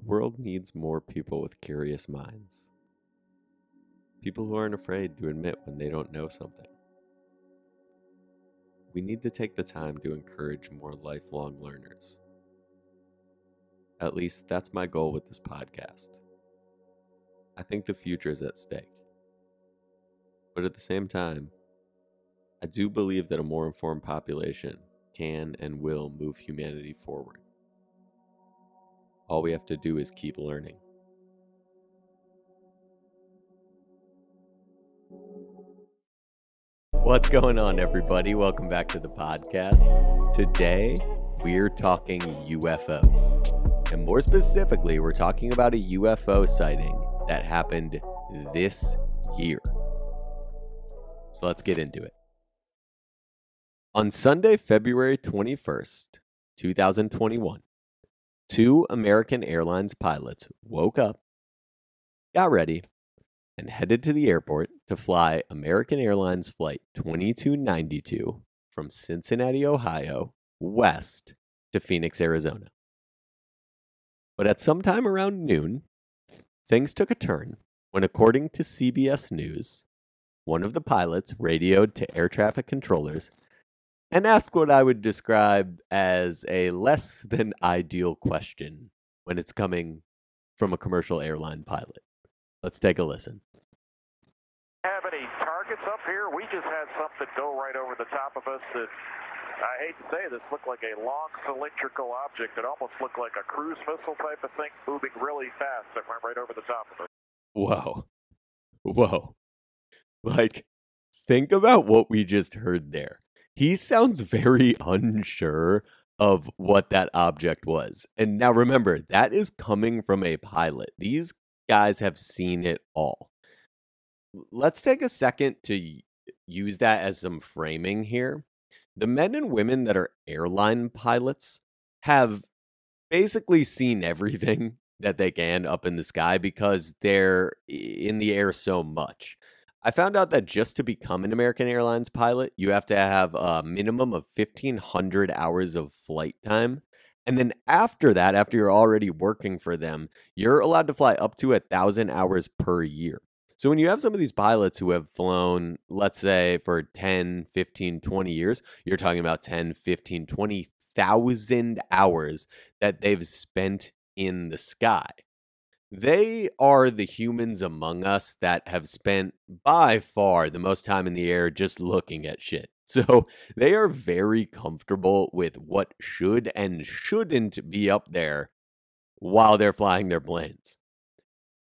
world needs more people with curious minds. People who aren't afraid to admit when they don't know something. We need to take the time to encourage more lifelong learners. At least that's my goal with this podcast. I think the future is at stake. But at the same time, I do believe that a more informed population can and will move humanity forward. All we have to do is keep learning. What's going on, everybody? Welcome back to the podcast. Today, we're talking UFOs. And more specifically, we're talking about a UFO sighting that happened this year. So let's get into it. On Sunday, February 21st, 2021, two American Airlines pilots woke up, got ready, and headed to the airport to fly American Airlines Flight 2292 from Cincinnati, Ohio, west to Phoenix, Arizona. But at some time around noon, things took a turn when, according to CBS News, one of the pilots radioed to air traffic controllers and asked what I would describe as a less than ideal question when it's coming from a commercial airline pilot. Let's take a listen. Have any targets up here? We just had something go right over the top of us that, I hate to say this, looked like a long cylindrical object that almost looked like a cruise missile type of thing moving really fast that went right over the top of us. Whoa. Like, think about what we just heard there. He sounds very unsure of what that object was. And now remember, that is coming from a pilot. These guys have seen it all. Let's take a second to use that as some framing here. The men and women that are airline pilots have basically seen everything that they can up in the sky because they're in the air so much. I found out that just to become an American Airlines pilot, you have to have a minimum of 1,500 hours of flight time. And then after that, after you're already working for them, you're allowed to fly up to 1,000 hours per year. So when you have some of these pilots who have flown, let's say for 10, 15, 20 years, you're talking about 10, 15, 20,000 hours that they've spent in the sky. They are the humans among us that have spent by far the most time in the air just looking at shit. So they are very comfortable with what should and shouldn't be up there while they're flying their planes.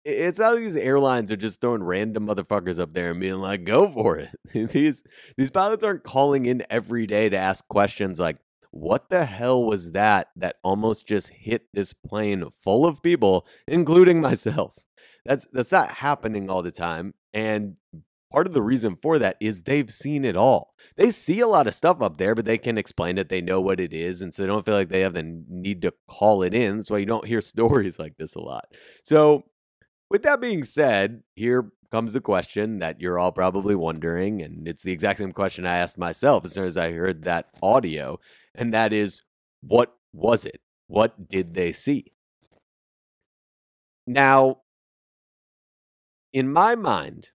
It's how these airlines are just throwing random motherfuckers up there and being like, go for it. These pilots aren't calling in every day to ask questions like, what the hell was that almost just hit this plane full of people, including myself? That's not happening all the time. And part of the reason for that is they've seen it all. They see a lot of stuff up there, but they can explain it. They know what it is. And so they don't feel like they have the need to call it in. So you don't hear stories like this a lot. So with that being said, here comes the question that you're all probably wondering, and it's the exact same question I asked myself as soon as I heard that audio, and that is, what was it? What did they see? Now, in my mind,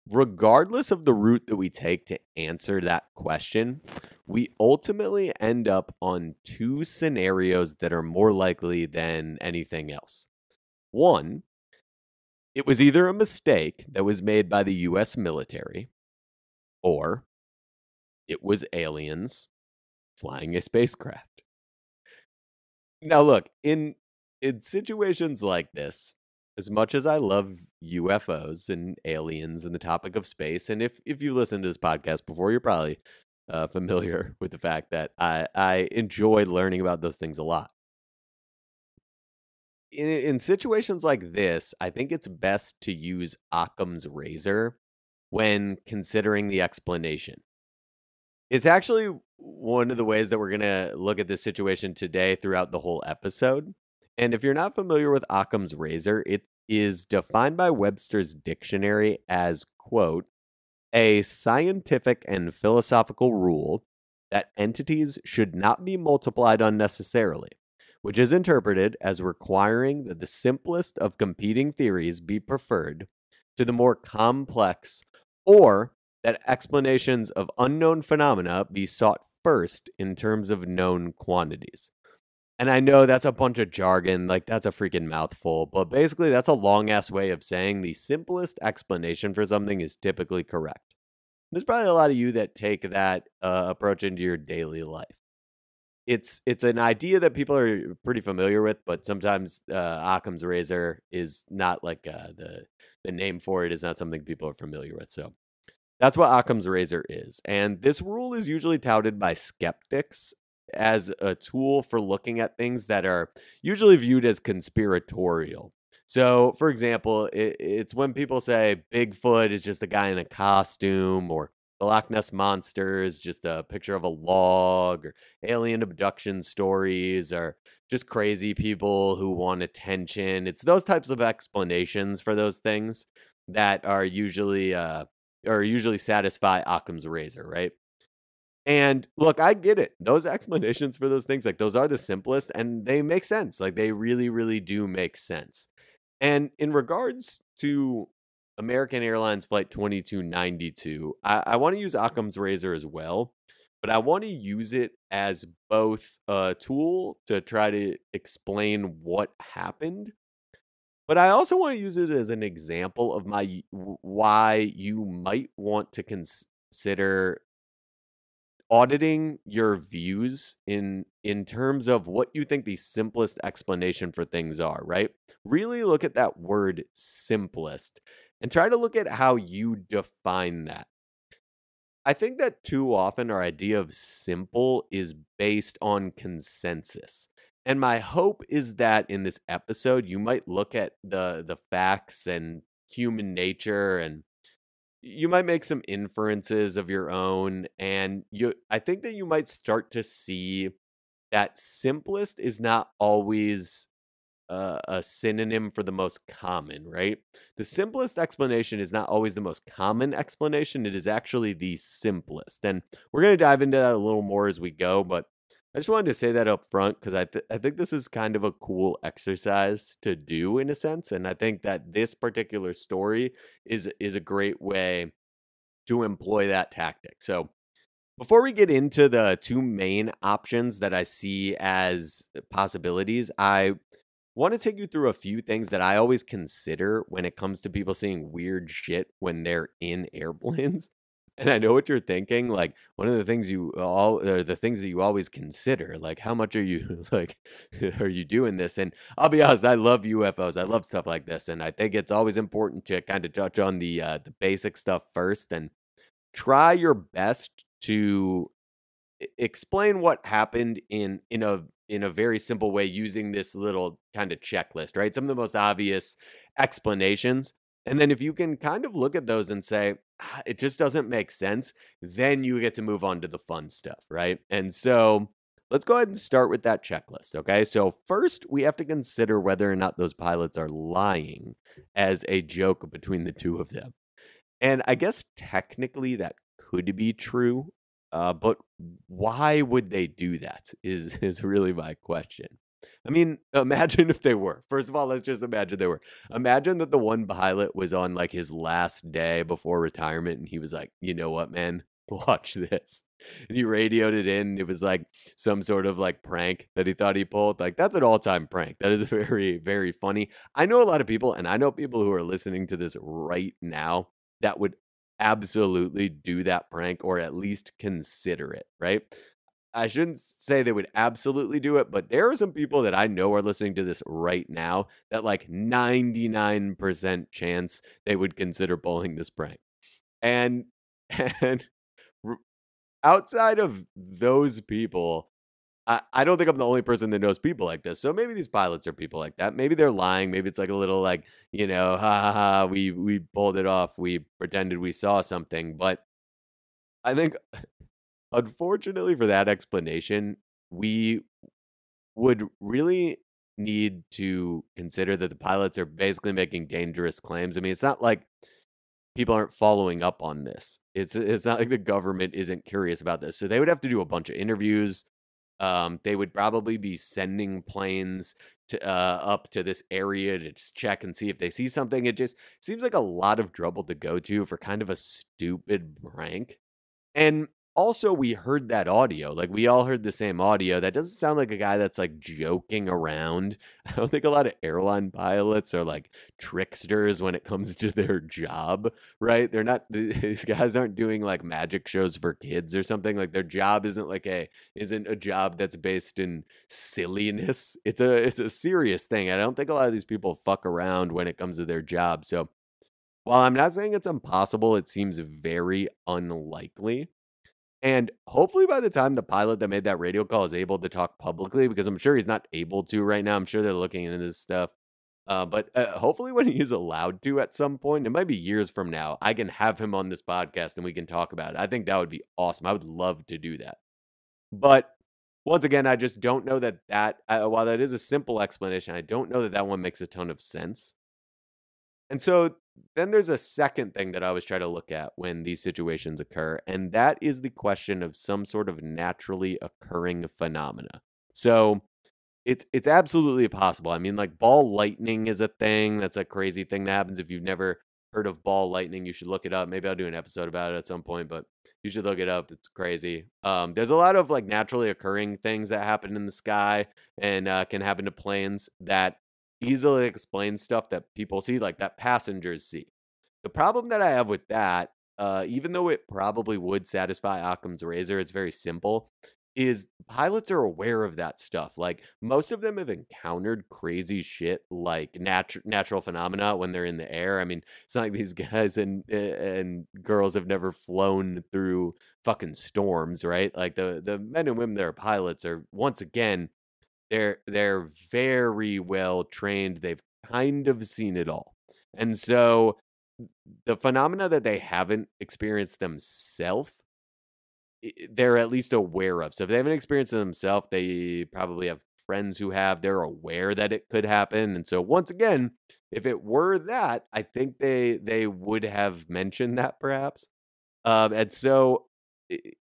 regardless of the route that we take to answer that question, we ultimately end up on two scenarios that are more likely than anything else. One, it was either a mistake that was made by the U.S. military, or it was aliens flying a spacecraft. Now, look, in situations like this, as much as I love UFOs and aliens and the topic of space, and if you listened to this podcast before, you're probably familiar with the fact that I enjoy learning about those things a lot. In situations like this, I think it's best to use Occam's razor when considering the explanation. It's actually one of the ways that we're going to look at this situation today throughout the whole episode. And if you're not familiar with Occam's razor, it is defined by Webster's dictionary as, quote, a scientific and philosophical rule that entities should not be multiplied unnecessarily, which is interpreted as requiring that the simplest of competing theories be preferred to the more complex, or that explanations of unknown phenomena be sought first in terms of known quantities. And I know that's a bunch of jargon, like that's a freaking mouthful, but basically that's a long ass way of saying the simplest explanation for something is typically correct. There's probably a lot of you that take that approach into your daily life. It's an idea that people are pretty familiar with, but sometimes Occam's razor is not like the name for it is not something people are familiar with. So that's what Occam's razor is. And this rule is usually touted by skeptics as a tool for looking at things that are usually viewed as conspiratorial. So, for example, it's when people say Bigfoot is just a guy in a costume, or the Loch Ness Monster is just a picture of a log, or alien abduction stories, or just crazy people who want attention. It's those types of explanations for those things that are usually satisfy Occam's razor, right? And look, I get it. Those explanations for those things, like those are the simplest and they make sense. Like they really, really do make sense. And in regards to American Airlines Flight 2292, I want to use Occam's razor as well, but I want to use it as both a tool to try to explain what happened, but I also want to use it as an example of why you might want to consider auditing your views in terms of what you think the simplest explanation for things are, right? Really look at that word simplest and try to look at how you define that. I think that too often our idea of simple is based on consensus. And my hope is that in this episode you might look at the facts and human nature, and you might make some inferences of your own, and I think that you might start to see that simplest is not always a synonym for the most common, right? The simplest explanation is not always the most common explanation. It is actually the simplest. And we're going to dive into that a little more as we go, but I just wanted to say that up front because I think this is kind of a cool exercise to do in a sense. And I think that this particular story is a great way to employ that tactic. So before we get into the two main options that I see as possibilities, I want to take you through a few things that I always consider when it comes to people seeing weird shit when they're in airplanes. And I know what you're thinking. Like one of the things or the things that you always consider, like how much are you like, are you doing this? And I'll be honest, I love UFOs. I love stuff like this, and I think it's always important to kind of touch on the basic stuff first, and try your best to explain what happened in a very simple way using this little kind of checklist, right? Some of the most obvious explanations. And then if you can kind of look at those and say, it just doesn't make sense, then you get to move on to the fun stuff, right? And so let's go ahead and start with that checklist, okay? So first, we have to consider whether or not those pilots are lying as a joke between the two of them. And I guess technically that could be true, but why would they do that is really my question. I mean, imagine if they were. First of all, let's just imagine they were. Imagine that the one pilot was on like his last day before retirement and he was like, you know what, man? Watch this. And he radioed it in. It was like some sort of like prank that he thought he pulled. Like, that's an all-time prank. That is very, very funny. I know a lot of people, and I know people who are listening to this right now that would absolutely do that prank or at least consider it, right? I shouldn't say they would absolutely do it, but there are some people that I know are listening to this right now that like 99% chance they would consider pulling this prank. And and r- outside of those people, I don't think I'm the only person that knows people like this. So maybe these pilots are people like that. Maybe they're lying. Maybe it's like a little like, ha ha ha, we pulled it off. We pretended we saw something. But I think unfortunately for that explanation, we would really need to consider that the pilots are basically making dangerous claims. I mean, it's not like people aren't following up on this. It's not like the government isn't curious about this. So they would have to do a bunch of interviews. They would probably be sending planes to up to this area to just check and see if they see something. It just seems like a lot of trouble to go to for kind of a stupid prank. And also, we heard that audio. Like, we all heard the same audio. That doesn't sound like a guy that's like joking around. I don't think a lot of airline pilots are like tricksters when it comes to their job, right? They're not, these guys aren't doing like magic shows for kids or something. Like, their job isn't a job that's based in silliness. It's a serious thing. I don't think a lot of these people fuck around when it comes to their job. So, while I'm not saying it's impossible, it seems very unlikely. And hopefully by the time the pilot that made that radio call is able to talk publicly, because I'm sure he's not able to right now. I'm sure they're looking into this stuff. But hopefully when he is allowed to at some point, it might be years from now, I can have him on this podcast and we can talk about it. I think that would be awesome. I would love to do that. But once again, I just don't know while that is a simple explanation, I don't know that that one makes a ton of sense. And so then there's a second thing that I always try to look at when these situations occur, and that is the question of some sort of naturally occurring phenomena. So it's absolutely possible. I mean, like ball lightning is a thing. That's a crazy thing that happens. If you've never heard of ball lightning, you should look it up. Maybe I'll do an episode about it at some point, but you should look it up. It's crazy. There's a lot of like naturally occurring things that happen in the sky and can happen to planes that easily explain stuff that people see, like that passengers see. The problem that I have with that, even though it probably would satisfy Occam's razor, it's very simple, is pilots are aware of that stuff. Like most of them have encountered crazy shit like natural phenomena when they're in the air. I mean, it's not like these guys and girls have never flown through fucking storms, right? Like the men and women that are pilots are once again they're very well trained. They've kind of seen it all. And so the phenomena that they haven't experienced themselves, they're at least aware of. So if they haven't experienced it themselves, they probably have friends who have. They're aware that it could happen. And so once again, if it were that, I think they would have mentioned that perhaps. And so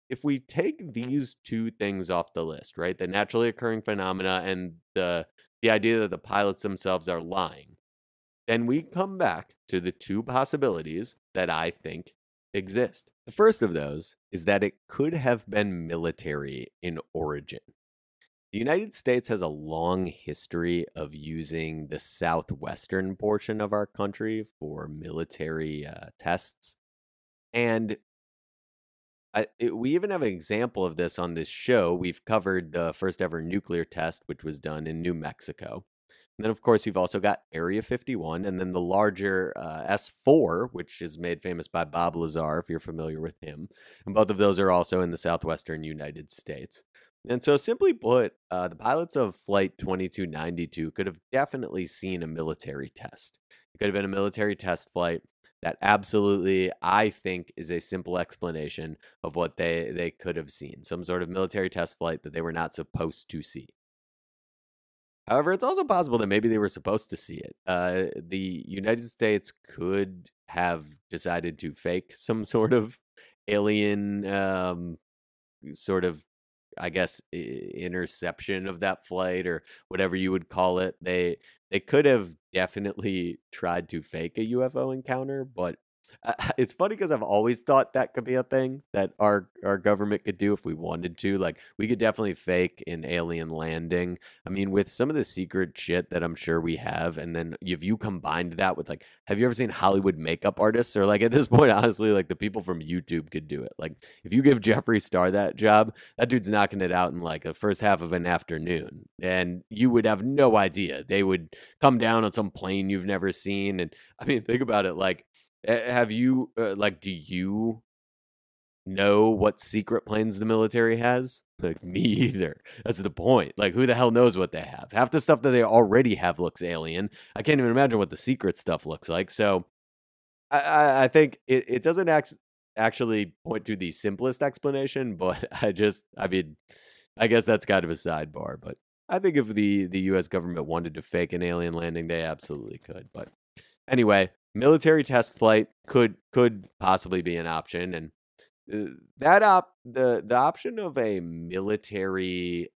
if we take these two things off the list, right, the naturally occurring phenomena and the idea that the pilots themselves are lying, then we come back to the two possibilities that I think exist. The first of those is that it could have been military in origin. The United States has a long history of using the southwestern portion of our country for military tests. And we even have an example of this on this show. We've covered the first ever nuclear test, which was done in New Mexico. And then, of course, you've also got Area 51, and then the larger S4, which is made famous by Bob Lazar, if you're familiar with him. And both of those are also in the southwestern United States. And so, simply put, the pilots of Flight 2292 could have definitely seen a military test. It could have been a military test flight. That absolutely, I think, is a simple explanation of what they could have seen. Some sort of military test flight that they were not supposed to see. However, it's also possible that maybe they were supposed to see it. The United States could have decided to fake some sort of alien sort of, I guess, interception of that flight or whatever you would call it. They could have definitely tried to fake a UFO encounter, but it's funny because I've always thought that could be a thing that our government could do if we wanted to. Like, we could definitely fake an alien landing. I mean, with some of the secret shit that I'm sure we have, and then if you combined that with, like, have you ever seen Hollywood makeup artists? Or, like, at this point, honestly, like, the people from YouTube could do it. Like, if you give Jeffree Star that job, that dude's knocking it out in, like, the first half of an afternoon. And you would have no idea. They would come down on some plane you've never seen. And, I mean, think about it, like, have you, do you know what secret planes the military has? Like, me either. That's the point. Like, who the hell knows what they have? Half the stuff that they already have looks alien. I can't even imagine what the secret stuff looks like. So I think it doesn't actually point to the simplest explanation, but I mean, I guess that's kind of a sidebar. But I think if the U.S. government wanted to fake an alien landing, they absolutely could. But anyway, military test flight could possibly be an option. And The option of a military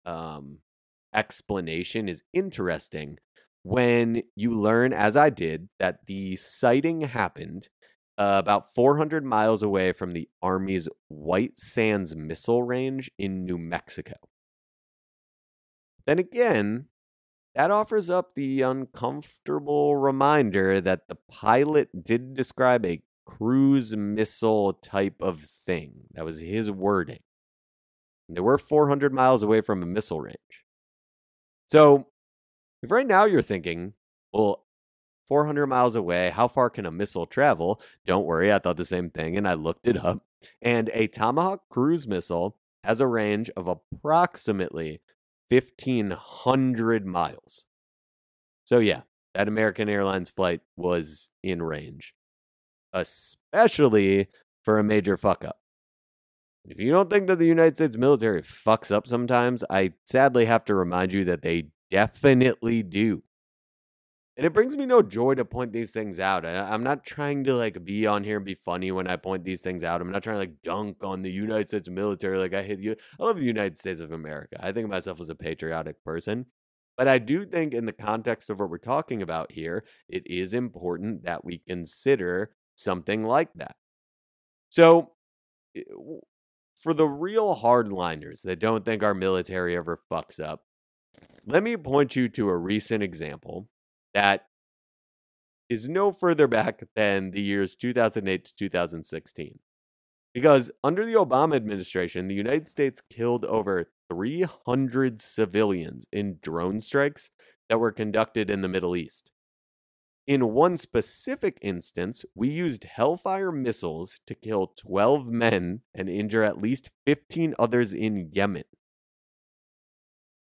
explanation is interesting when you learn, as I did, that the sighting happened about 400 miles away from the Army's White Sands missile range in New Mexico. Then again, that offers up the uncomfortable reminder that the pilot did describe a cruise missile type of thing. That was his wording. And they were 400 miles away from a missile range. So, if right now you're thinking, well, 400 miles away, how far can a missile travel? Don't worry, I thought the same thing and I looked it up. And a Tomahawk cruise missile has a range of approximately 1,500 miles. So, yeah, that American Airlines flight was in range, especially for a major fuck up. If you don't think that the United States military fucks up sometimes, I sadly have to remind you that they definitely do. And it brings me no joy to point these things out. I'm not trying to like be on here and be funny when I point these things out. I'm not trying to like dunk on the United States military. Like I hate you. I love the United States of America. I think of myself as a patriotic person. But I do think in the context of what we're talking about here, it is important that we consider something like that. So for the real hardliners that don't think our military ever fucks up, let me point you to a recent example that is no further back than the years 2008 to 2016. Because under the Obama administration, the United States killed over 300 civilians in drone strikes that were conducted in the Middle East. In one specific instance, we used Hellfire missiles to kill 12 men and injure at least 15 others in Yemen.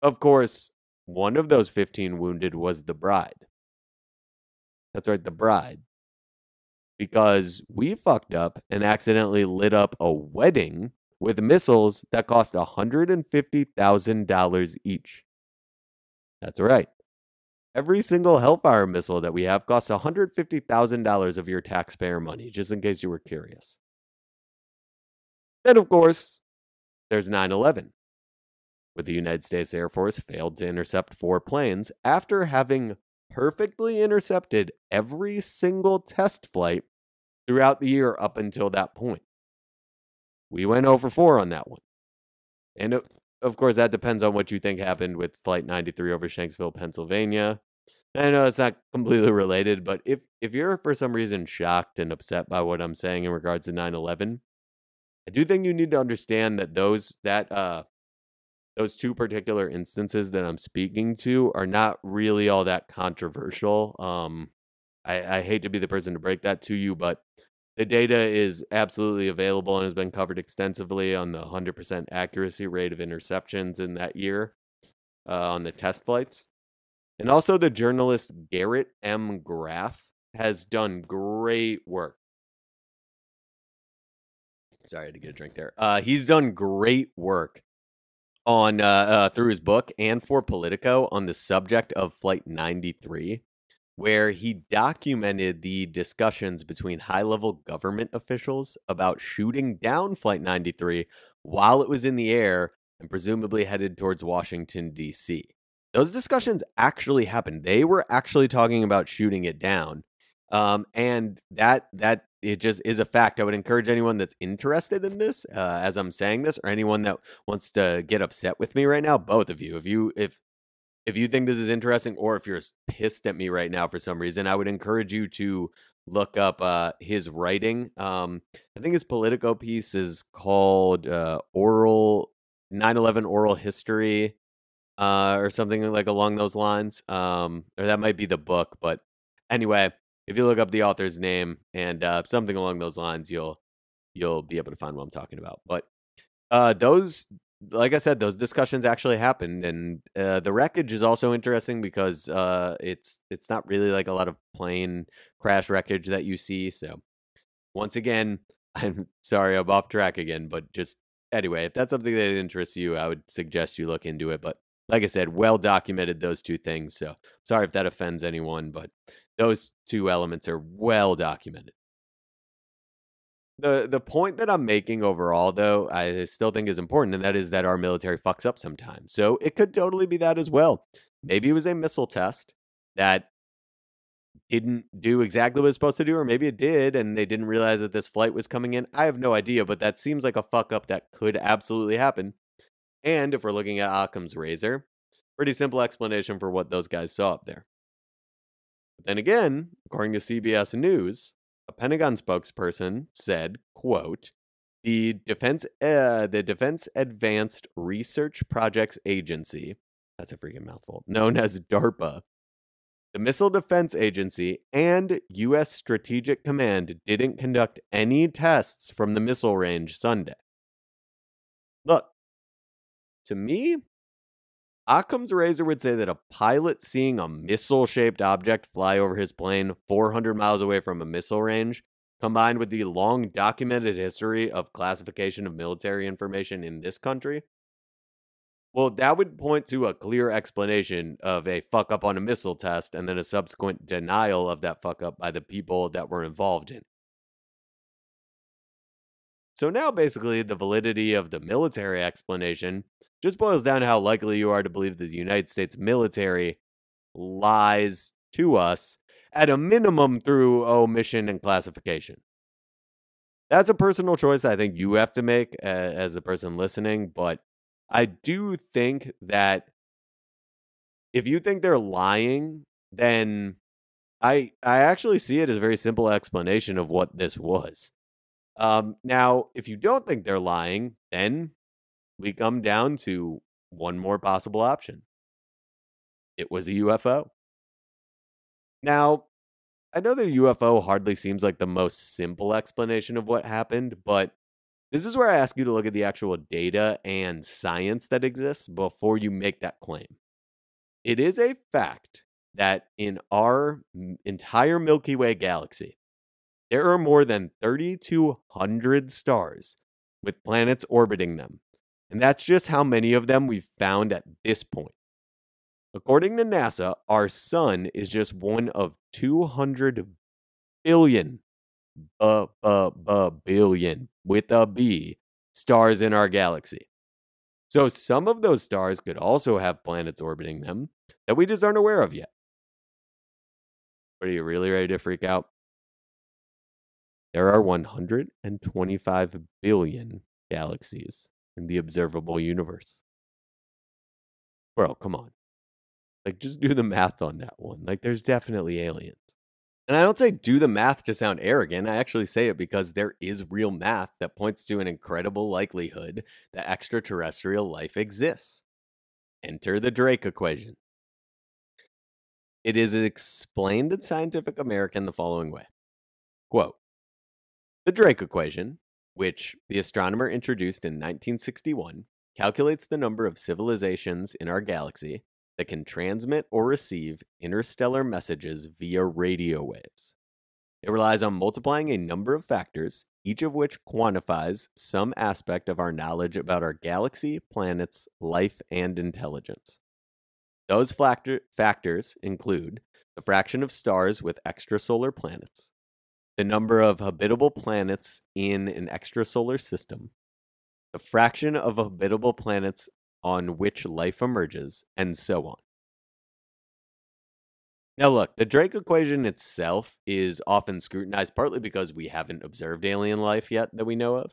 Of course, one of those 15 wounded was the bride. That's right, the bride. Because we fucked up and accidentally lit up a wedding with missiles that cost $150,000 each. That's right. Every single Hellfire missile that we have costs $150,000 of your taxpayer money, just in case you were curious. Then, of course, there's 9/11, where the United States Air Force failed to intercept 4 planes after having perfectly intercepted every single test flight throughout the year up until that point. We went over 4 on that one. And of course, that depends on what you think happened with Flight 93 over Shanksville, Pennsylvania. I know it's not completely related, but if you're for some reason shocked and upset by what I'm saying in regards to 9/11, I do think you need to understand that those 2 particular instances that I'm speaking to are not really all that controversial. I hate to be the person to break that to you, but the data is absolutely available and has been covered extensively on the 100% accuracy rate of interceptions in that year on the test flights. And also the journalist Garrett M. Graff has done great work. Sorry, I had to get a drink there. He's done great work on through his book and for Politico on the subject of Flight 93, where he documented the discussions between high-level government officials about shooting down Flight 93 while it was in the air and presumably headed towards Washington, D.C. Those discussions actually happened. They were actually talking about shooting it down. And that it just is a fact. I would encourage anyone that's interested in this, as I'm saying this, or anyone that wants to get upset with me right now, both of you, if you think this is interesting, or if you're pissed at me right now for some reason, I would encourage you to look up his writing. I think his Politico piece is called 9/11 Oral History, or something like along those lines. Or that might be the book, but anyway, if you look up the author's name and something along those lines, you'll be able to find what I'm talking about. But those, like I said, those discussions actually happened, and the wreckage is also interesting because it's not really like a lot of plane crash wreckage that you see. So once again, I'm sorry I'm off track again, but just anyway, if that's something that interests you, I would suggest you look into it. But like I said, well documented, those 2 things. So sorry if that offends anyone, but those 2 elements are well documented. The point that I'm making overall, though, I still think is important, and that is that our military fucks up sometimes. So it could totally be that as well. Maybe it was a missile test that didn't do exactly what it's supposed to do, or maybe it did, and they didn't realize that this flight was coming in. I have no idea, but that seems like a fuck up that could absolutely happen. And if we're looking at Occam's razor, pretty simple explanation for what those guys saw up there. But then again, according to CBS News, a Pentagon spokesperson said, quote, the Defense Advanced Research Projects Agency, that's a freaking mouthful, known as DARPA, the Missile Defense Agency, and U.S. Strategic Command didn't conduct any tests from the missile range Sunday. Look, to me, Occam's razor would say that a pilot seeing a missile-shaped object fly over his plane 400 miles away from a missile range, combined with the long documented history of classification of military information in this country, well, that would point to a clear explanation of a fuck up on a missile test and then a subsequent denial of that fuck up by the people that were involved in it. So now basically the validity of the military explanation just boils down to how likely you are to believe that the United States military lies to us at a minimum through omission and classification. That's a personal choice I think you have to make as the person listening, but I do think that if you think they're lying, then I actually see it as a very simple explanation of what this was. Now, if you don't think they're lying, then we come down to one more possible option. It was a UFO. Now, I know that a UFO hardly seems like the most simple explanation of what happened, but this is where I ask you to look at the actual data and science that exists before you make that claim. It is a fact that in our entire Milky Way galaxy, there are more than 3,200 stars with planets orbiting them. And that's just how many of them we've found at this point. According to NASA, our sun is just one of 200 billion, billion, with a B, stars in our galaxy. So some of those stars could also have planets orbiting them that we just aren't aware of yet. But are you really ready to freak out? There are 125 billion galaxies in the observable universe. Bro, come on. Like, just do the math on that one. Like, there's definitely aliens. And I don't say do the math to sound arrogant. I actually say it because there is real math that points to an incredible likelihood that extraterrestrial life exists. Enter the Drake equation. It is explained in Scientific American the following way. Quote, the Drake equation, which the astronomer introduced in 1961, calculates the number of civilizations in our galaxy that can transmit or receive interstellar messages via radio waves. It relies on multiplying a number of factors, each of which quantifies some aspect of our knowledge about our galaxy, planets, life, and intelligence. Those factors include the fraction of stars with extrasolar planets, the number of habitable planets in an extrasolar system, the fraction of habitable planets on which life emerges, and so on. Now look, the Drake equation itself is often scrutinized partly because we haven't observed alien life yet that we know of.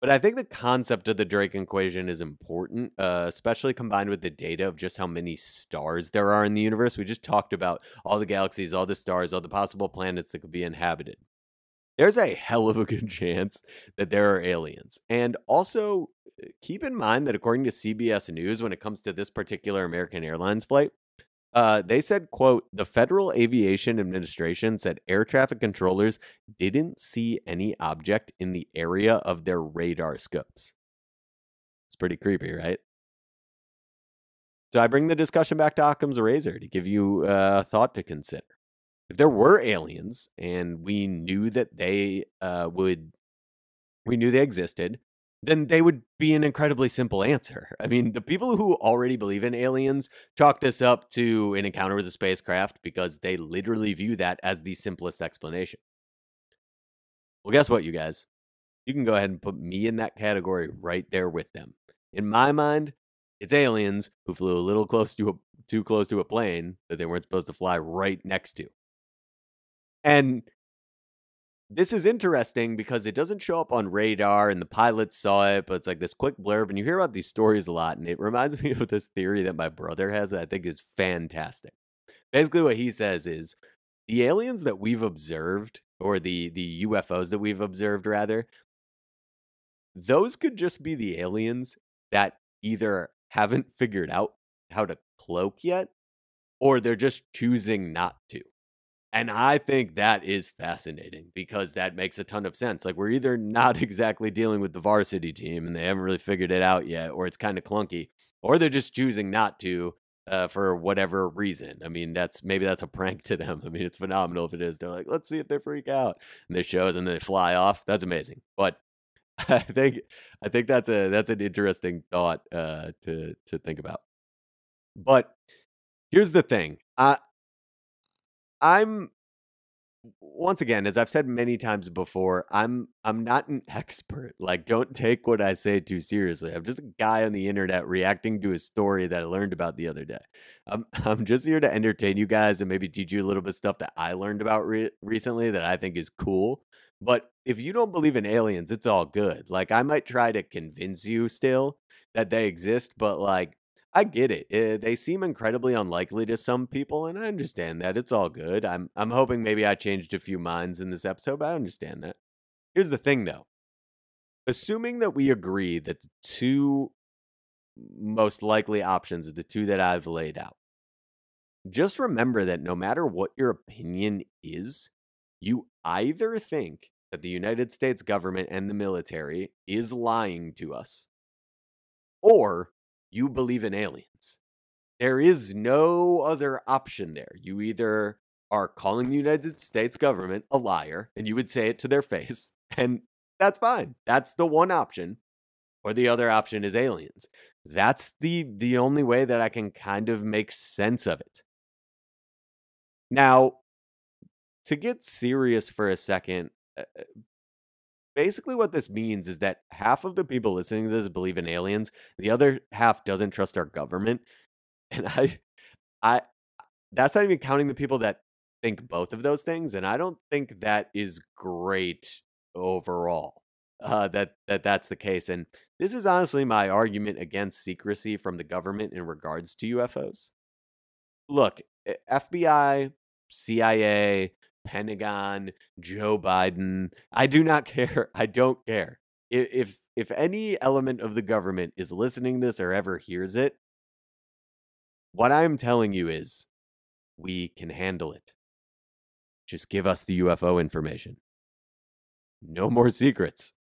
But I think the concept of the Drake equation is important, especially combined with the data of just how many stars there are in the universe. We just talked about all the galaxies, all the stars, all the possible planets that could be inhabited. There's a hell of a good chance that there are aliens. And also, keep in mind that according to CBS News, when it comes to this particular American Airlines flight, they said, quote, the Federal Aviation Administration said air traffic controllers didn't see any object in the area of their radar scopes. It's pretty creepy, right? So I bring the discussion back to Occam's razor to give you a thought to consider. If there were aliens and we knew that they existed, then they would be an incredibly simple answer. I mean, the people who already believe in aliens chalk this up to an encounter with a spacecraft because they literally view that as the simplest explanation. Well, guess what, you guys? you can go ahead and put me in that category right there with them. In my mind, it's aliens who flew a little too close to a plane that they weren't supposed to fly right next to. And this is interesting because it doesn't show up on radar and the pilots saw it, but it's like this quick blurb. And you hear about these stories a lot. And it reminds me of this theory that my brother has that I think is fantastic. Basically, what he says is the aliens that we've observed, or the UFOs that we've observed, rather, those could just be the aliens that either haven't figured out how to cloak yet, or they're just choosing not to. And I think that is fascinating because that makes a ton of sense. Like, we're either not exactly dealing with the varsity team and they haven't really figured it out yet, or it's kind of clunky, or they're just choosing not to for whatever reason. I mean, maybe that's a prank to them. I mean, it's phenomenal if it is. They're like, let's see if they freak out, and they shows and they fly off. That's amazing. But I think that's an interesting thought to think about. But here's the thing. I'm once again, as I've said many times before, I'm not an expert. Like, don't take what I say too seriously. I'm just a guy on the internet reacting to a story that I learned about the other day. I'm just here to entertain you guys and maybe teach you a little bit of stuff that I learned about recently that I think is cool. But if you don't believe in aliens, it's all good. Like, I might try to convince you still that they exist, but like, I get it. They seem incredibly unlikely to some people, and I understand that. It's all good. I'm hoping maybe I changed a few minds in this episode, but I understand that. Here's the thing, though. Assuming that we agree that the two most likely options are the two that I've laid out, just remember that no matter what your opinion is, you either think that the United States government and the military is lying to us, or you believe in aliens. There is no other option there. You either are calling the United States government a liar, and you would say it to their face, and that's fine. That's the one option. Or the other option is aliens. That's the only way that I can kind of make sense of it. Now, to get serious for a second, basically what this means is that half of the people listening to this believe in aliens, the other half doesn't trust our government. And I that's not even counting the people that think both of those things, and I don't think that is great overall. That's the case, and this is honestly my argument against secrecy from the government in regards to UFOs. Look, FBI, CIA, Pentagon, Joe Biden, I do not care. I don't care. If any element of the government is listening to this or ever hears it, what I'm telling you is we can handle it. Just give us the UFO information. No more secrets.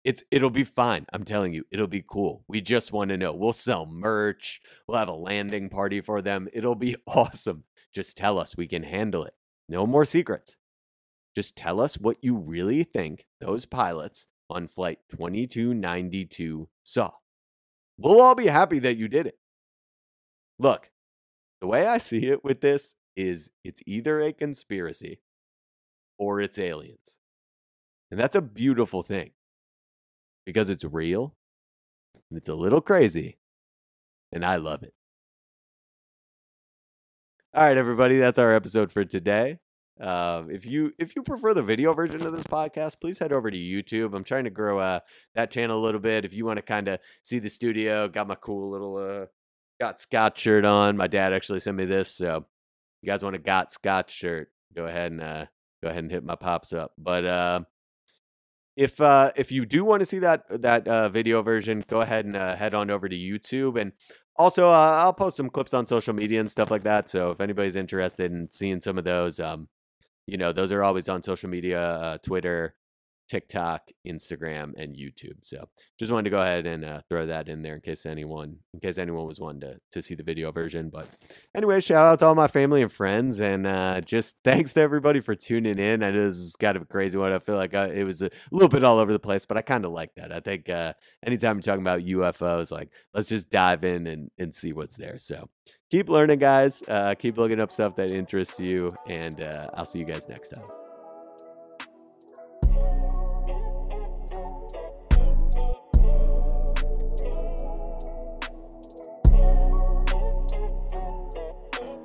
It'll be fine. I'm telling you, it'll be cool. We just want to know. We'll sell merch. We'll have a landing party for them. It'll be awesome. Just tell us we can handle it. No more secrets. Just tell us what you really think those pilots on flight 2292 saw. We'll all be happy that you did it. Look, the way I see it with this is it's either a conspiracy or it's aliens. And that's a beautiful thing because it's real and it's a little crazy and I love it. All right, everybody, that's our episode for today. If you prefer the video version of this podcast, please head over to YouTube. I'm trying to grow that channel a little bit. If you want to kind of see the studio, got my cool little Got Scott shirt on. My dad actually sent me this, so if you guys want a Got Scott shirt, go ahead and hit my pops up. But if you do want to see that video version, go ahead and head on over to YouTube. And also, I'll post some clips on social media and stuff like that. So if anybody's interested in seeing some of those, those are always on social media, Twitter, TikTok, Instagram, and YouTube. So just wanted to go ahead and throw that in there in case anyone was wanting to see the video version. But anyway, shout out to all my family and friends, and just thanks to everybody for tuning in. I know this was kind of a crazy one. I feel like it was a little bit all over the place, but I kind of like that. I think anytime you're talking about UFOs, like, let's just dive in and see what's there. So keep learning, guys. Keep looking up stuff that interests you, and I'll see you guys next time.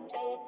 Thank you.